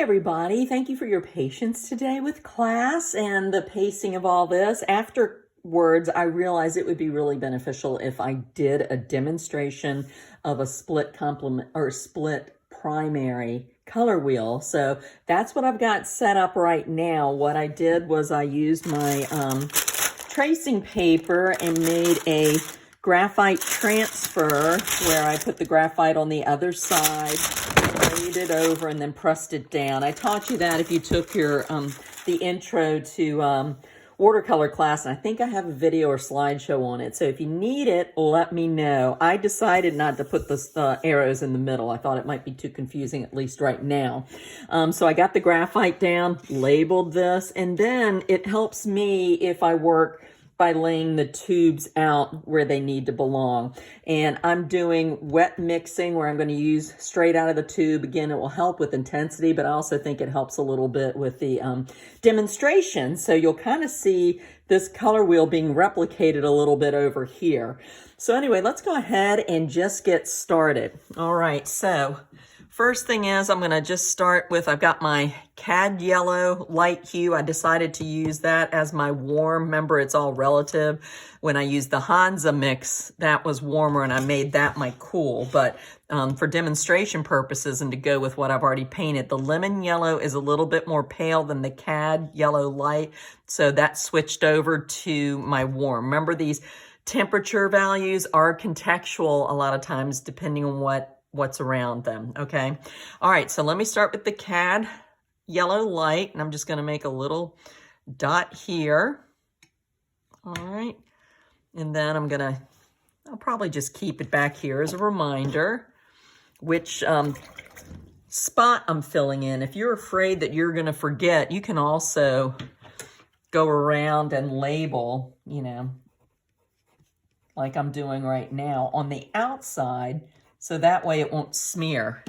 everybody. Thank you for your patience today with class and the pacing of all this. Afterwards, I realized it would be really beneficial if I did a demonstration of a split complement or split primary color wheel. So that's what I've got set up right now. What I did was I used my tracing paper and made a graphite transfer where I put the graphite on the other side, laid it over, and then pressed it down. I taught you that if you took your the intro to watercolor class, and I think I have a video or slideshow on it. So if you need it, let me know. I decided not to put the arrows in the middle. I thought it might be too confusing, at least right now. So I got the graphite down, labeled this, and then it helps me if I work by laying the tubes out where they need to belong. And I'm doing wet mixing where I'm going to use straight out of the tube. Again, it will help with intensity, but I also think it helps a little bit with the demonstration. So you'll kind of see this color wheel being replicated a little bit over here. So anyway, let's go ahead and just get started. All right, so first thing is I'm going to just start with, I've got my Cad Yellow light hue. I decided to use that as my warm. Remember, it's all relative. When I used the Hansa mix, that was warmer and I made that my cool. But for demonstration purposes and to go with what I've already painted, the lemon yellow is a little bit more pale than the Cad Yellow light. So that switched over to my warm. Remember, these temperature values are contextual a lot of times depending on what's around them, okay? All right, so let me start with the Cad Yellow light, and I'm just gonna make a little dot here. All right, and then I'll probably just keep it back here as a reminder which spot I'm filling in. If you're afraid that you're gonna forget, you can also go around and label, you know, like I'm doing right now on the outside, so that way it won't smear.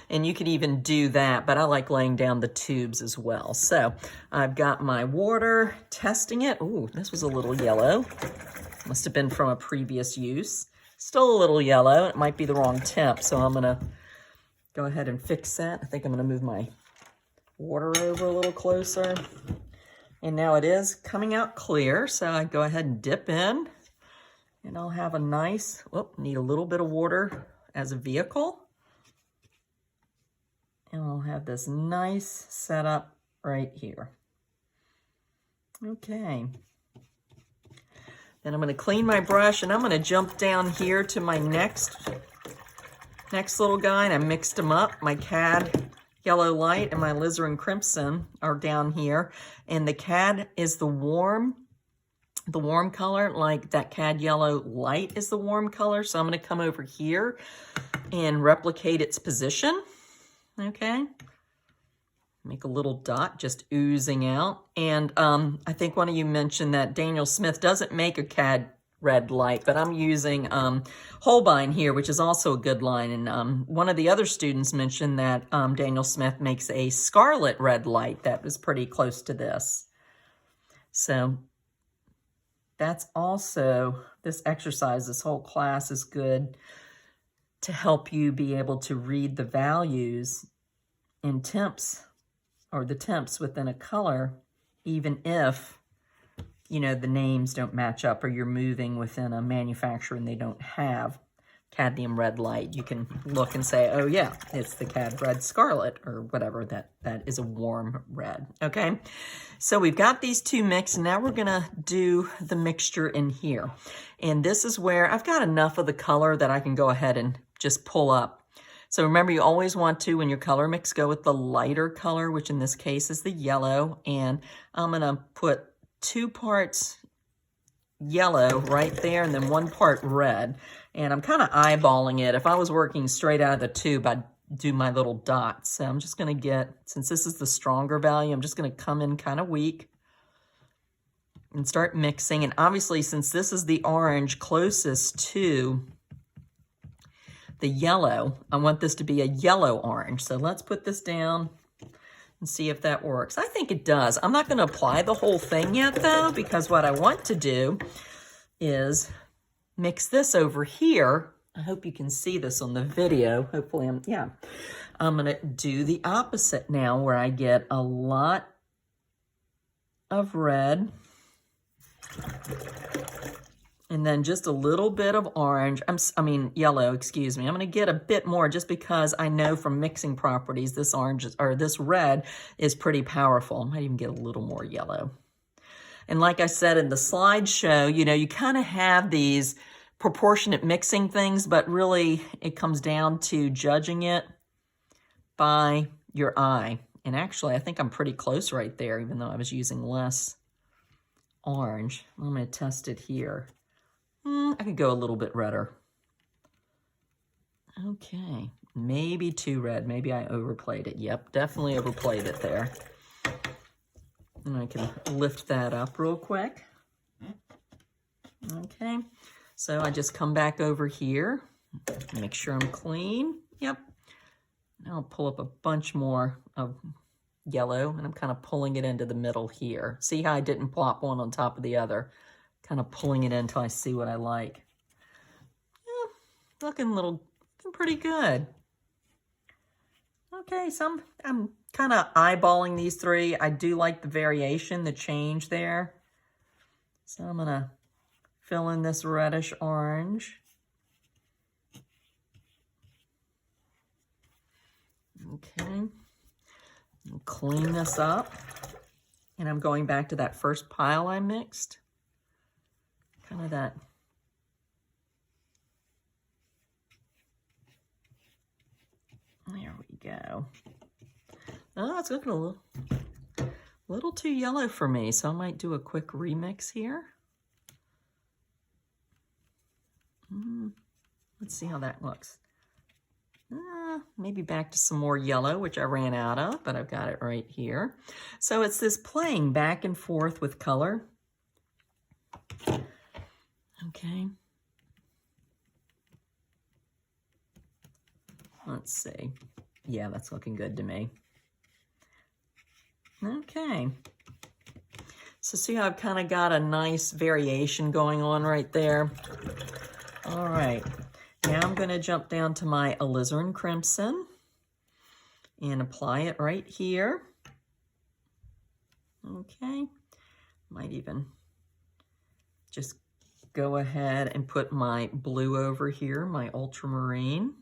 And you could even do that, but I like laying down the tubes as well. So I've got my water, testing it. Ooh, this was a little yellow. Must have been from a previous use. Still a little yellow. It might be the wrong temp, so I'm gonna go ahead and fix that. I think I'm gonna move my water over a little closer. And now it is coming out clear, so I go ahead and dip in. And I'll have a nice, need a little bit of water as a vehicle. And I'll have this nice setup right here. Okay. Then I'm gonna clean my brush and I'm gonna jump down here to my next little guy, and I mixed them up. My Cad Yellow light and my Alizarin Crimson are down here. And the Cad is the warm color, like that Cad Yellow light is the warm color. So I'm going to come over here and replicate its position. Okay. Make a little dot just oozing out. And I think one of you mentioned that Daniel Smith doesn't make a Cad red light, but I'm using Holbein here, which is also a good line. And one of the other students mentioned that Daniel Smith makes a scarlet red light that was pretty close to this. So that's also, this exercise, this whole class is good to help you be able to read the values in temps, or the temps within a color, even if, you know, the names don't match up or you're moving within a manufacturer and they don't have cadmium red light. You can look and say, oh yeah, it's the Cad Red Scarlet or whatever, that is a warm red, okay? So we've got these two mixed, and now we're gonna do the mixture in here. And this is where I've got enough of the color that I can go ahead and just pull up. So remember, you always want to, when your color mix, go with the lighter color, which in this case is the yellow. And I'm gonna put 2 parts yellow right there and then 1 part red. And I'm kind of eyeballing it. If I was working straight out of the tube, I'd do my little dots. So I'm just going to get, since this is the stronger value, I'm just going to come in kind of weak and start mixing. And obviously, since this is the orange closest to the yellow, I want this to be a yellow orange. So let's put this down and see if that works. I think it does. I'm not going to apply the whole thing yet, though, because what I want to do is mix this over here. I hope you can see this on the video. Hopefully I'm going to do the opposite now, where I get a lot of red and then just a little bit of orange. I mean yellow, excuse me. I'm going to get a bit more just because I know from mixing properties this orange or this red is pretty powerful. I might even get a little more yellow. And like I said in the slideshow, you know, you kind of have these proportionate mixing things, but really it comes down to judging it by your eye. And actually, I think I'm pretty close right there, even though I was using less orange. I'm going to test it here. I could go a little bit redder. Okay, maybe too red. Maybe I overplayed it. Yep, definitely overplayed it there. And I can lift that up real quick. Okay, so I just come back over here, make sure I'm clean. Yep. Now I'll pull up a bunch more of yellow, and I'm kind of pulling it into the middle here. See how I didn't plop one on top of the other? Kind of pulling it in until I see what I like. Yeah, looking pretty good. Okay, so I'm kind of eyeballing these three. I do like the variation, the change there. So I'm gonna fill in this reddish orange. Okay, clean this up. And I'm going back to that first pile I mixed. Kind of that. There we go. Oh, it's looking a little too yellow for me, so I might do a quick remix here. Let's see how that looks. Maybe back to some more yellow, which I ran out of, but I've got it right here. So it's this playing back and forth with color. Okay. Let's see. Yeah, that's looking good to me. Okay. So see how I've kind of got a nice variation going on right there? All right. Now I'm going to jump down to my alizarin crimson and apply it right here. Okay. Might even just go ahead and put my blue over here, my ultramarine.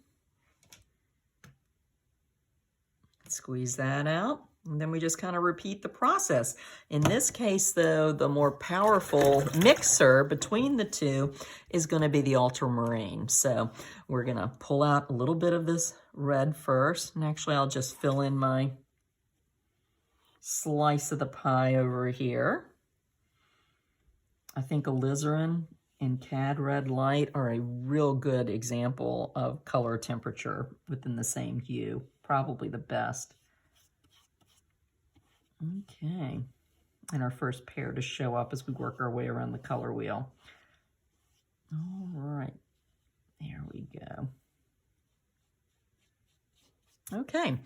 Squeeze that out. And then we just kind of repeat the process. In this case, though, the more powerful mixer between the two is going to be the ultramarine. So we're going to pull out a little bit of this red first. And actually, I'll just fill in my slice of the pie over here. I think alizarin and Cad Red Light are a real good example of color temperature within the same hue. Probably the best. Okay, and our first pair to show up as we work our way around the color wheel. All right, there we go. Okay,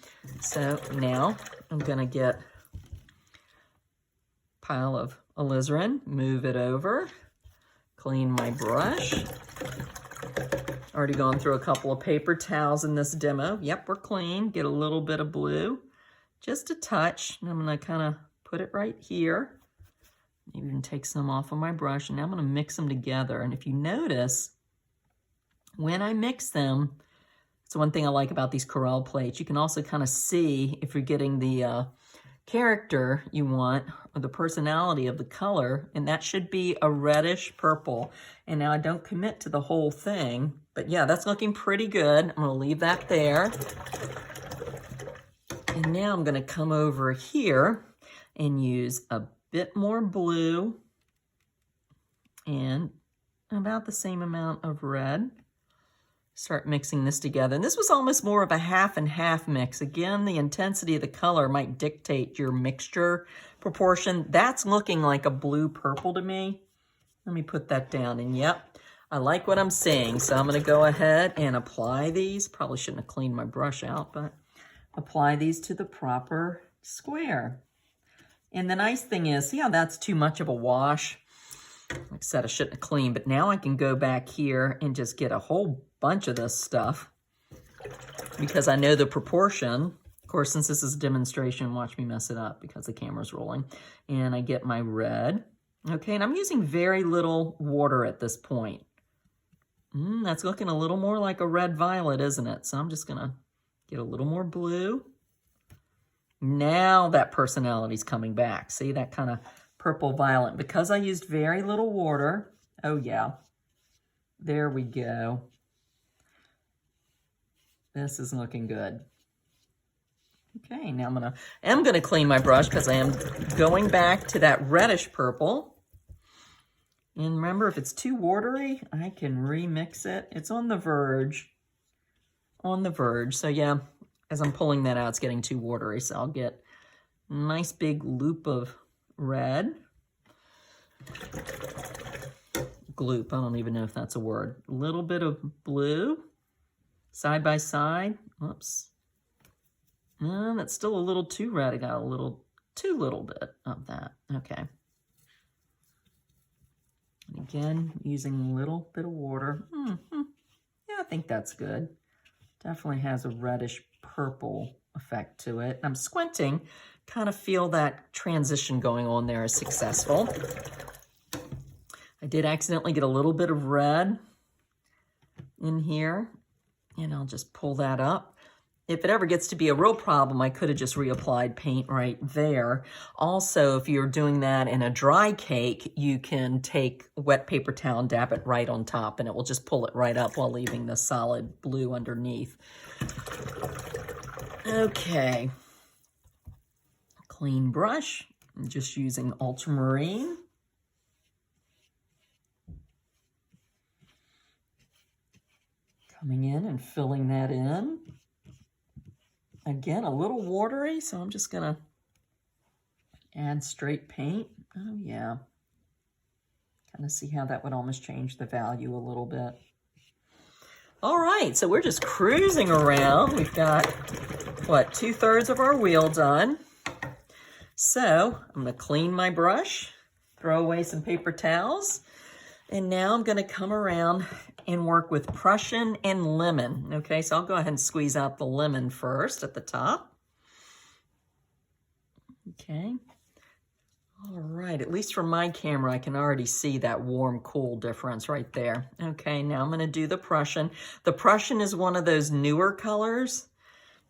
so now I'm gonna get a pile of alizarin, move it over, clean my brush. Already gone through a couple of paper towels in this demo. Yep, we're clean. Get a little bit of blue, just a touch. And I'm gonna kind of put it right here. Even take some off of my brush. And now I'm gonna mix them together. And if you notice, when I mix them, it's one thing I like about these Corelle plates. You can also kind of see if you're getting the character you want or the personality of the color, and that should be a reddish purple. And now I don't commit to the whole thing, but yeah, that's looking pretty good. I'm gonna leave that there. And now I'm gonna come over here and use a bit more blue and about the same amount of red. Start mixing this together. And this was almost more of a half and half mix. Again, the intensity of the color might dictate your mixture proportion. That's looking like a blue purple to me. Let me put that down. And yep, I like what I'm seeing. So I'm going to go ahead and apply these. Probably shouldn't have cleaned my brush out, but apply these to the proper square. And the nice thing is, see how that's too much of a wash? Like I said, I shouldn't have cleaned, but now I can go back here and just get a whole bunch of this stuff because I know the proportion. Of course, since this is a demonstration, watch me mess it up because the camera's rolling. And I get my red. Okay, and I'm using very little water at this point. That's looking a little more like a red violet, isn't it? So I'm just gonna get a little more blue. Now that personality's coming back. See, that kind of purple violet. Because I used very little water, oh yeah, there we go. This is looking good. Okay, now I'm gonna clean my brush because I am going back to that reddish purple. And remember, if it's too watery, I can remix it. It's on the verge. On the verge. So yeah, as I'm pulling that out, it's getting too watery. So I'll get a nice big loop of red. Gloop, I don't even know if that's a word. A little bit of blue, side by side. Whoops. That's still a little too red. I got a little, too little bit of that. Okay. And again, using a little bit of water. Yeah, I think that's good. Definitely has a reddish purple effect to it. I'm squinting, kind of feel that transition going on there is successful. I did accidentally get a little bit of red in here, and I'll just pull that up. If it ever gets to be a real problem, I could have just reapplied paint right there. Also, if you're doing that in a dry cake, you can take a wet paper towel and dab it right on top, and it will just pull it right up while leaving the solid blue underneath. Okay. Clean brush. I'm just using ultramarine. Coming in and filling that in. Again, a little watery, so I'm just gonna add straight paint. Oh yeah. Kind of see how that would almost change the value a little bit. All right, so we're just cruising around. We've got, what, 2/3 of our wheel done. So I'm gonna clean my brush, throw away some paper towels, and now I'm gonna come around and work with Prussian and lemon. Okay, so I'll go ahead and squeeze out the lemon first at the top. Okay. All right, at least from my camera, I can already see that warm-cool difference right there. Okay, now I'm gonna do the Prussian. The Prussian is one of those newer colors.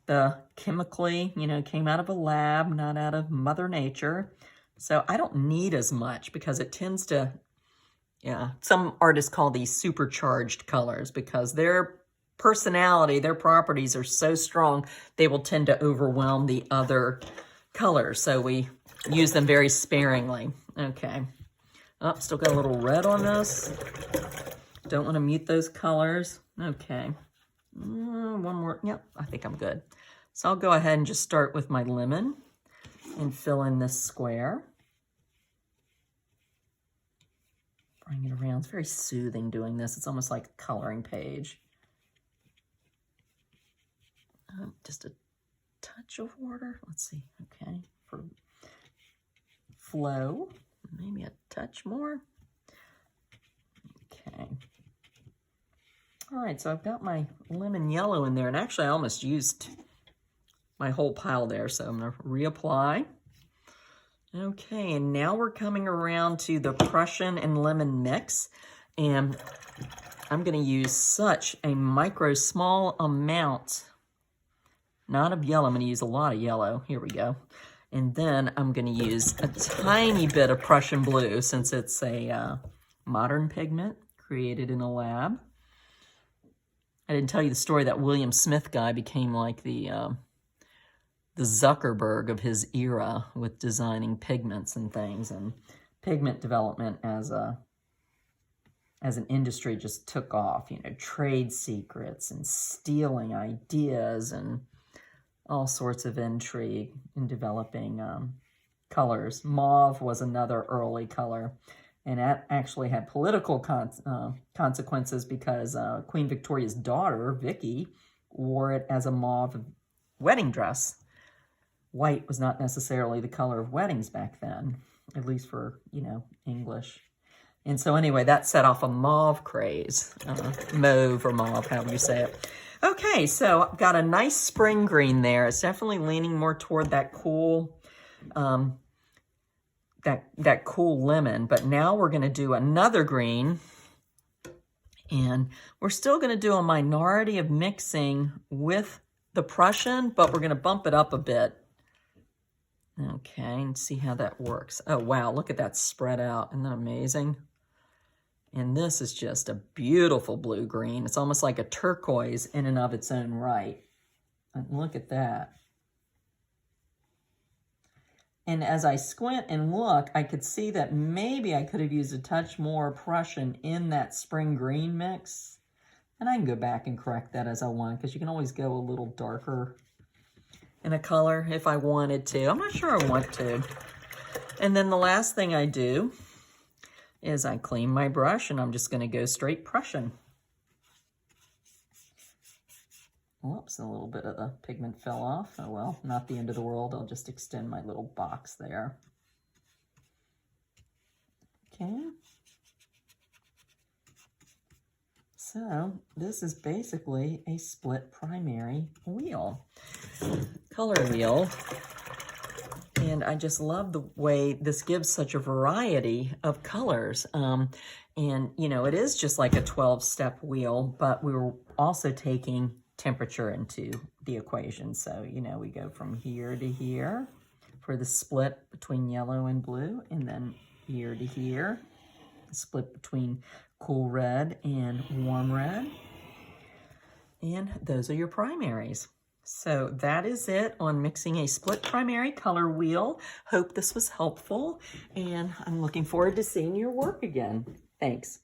The chemically, came out of a lab, not out of Mother Nature. So I don't need as much because it tends to, some artists call these supercharged colors because their personality, their properties are so strong, they will tend to overwhelm the other colors. So we use them very sparingly. Okay. Oh, still got a little red on this. Don't want to mute those colors. Okay. One more. Yep, I think I'm good. So I'll go ahead and just start with my lemon and fill in this square. Bring it around. It's very soothing doing this. It's almost like a coloring page. Just a touch of water. Let's see. Okay. For flow, maybe a touch more. Okay. All right, so I've got my lemon yellow in there, and actually I almost used my whole pile there, so I'm gonna reapply. Okay, and now we're coming around to the Prussian and lemon mix, and I'm gonna use such a small amount, not of yellow, I'm gonna use a lot of yellow, here we go. And then I'm gonna use a tiny bit of Prussian blue since it's a modern pigment created in a lab. I didn't tell you the story that William Smith guy became like the Zuckerberg of his era with designing pigments and things, and pigment development as an industry just took off, trade secrets and stealing ideas and all sorts of intrigue in developing colors. Mauve was another early color, and that actually had political consequences because Queen Victoria's daughter, Vicky, wore it as a mauve wedding dress. White was not necessarily the color of weddings back then, at least for, English. And so anyway, that set off a mauve craze, mauve or mauve, however you say it. Okay, so I've got a nice spring green there. It's definitely leaning more toward that cool, that cool lemon. But now we're going to do another green. And we're still going to do a minority of mixing with the Prussian, but we're going to bump it up a bit. Okay, and see how that works. Oh, wow, look at that spread out. Isn't that amazing? And this is just a beautiful blue-green. It's almost like a turquoise in and of its own right. And look at that. And as I squint and look, I could see that maybe I could have used a touch more Prussian in that spring green mix. And I can go back and correct that as I want, because you can always go a little darker in a color if I wanted to. I'm not sure I want to. And then the last thing I do is I clean my brush, and I'm just going to go straight Prussian. Whoops, a little bit of the pigment fell off. Oh well, not the end of the world. I'll just extend my little box there. Okay. So this is basically a split primary wheel, color wheel. And I just love the way this gives such a variety of colors. And, you know, it is just like a 12-step wheel, but we were also taking temperature into the equation. So, you know, we go from here to here for the split between yellow and blue, and then here to here, the split between cool red and warm red. And those are your primaries. So that is it on mixing a split primary color wheel. Hope this was helpful, and I'm looking forward to seeing your work again. Thanks.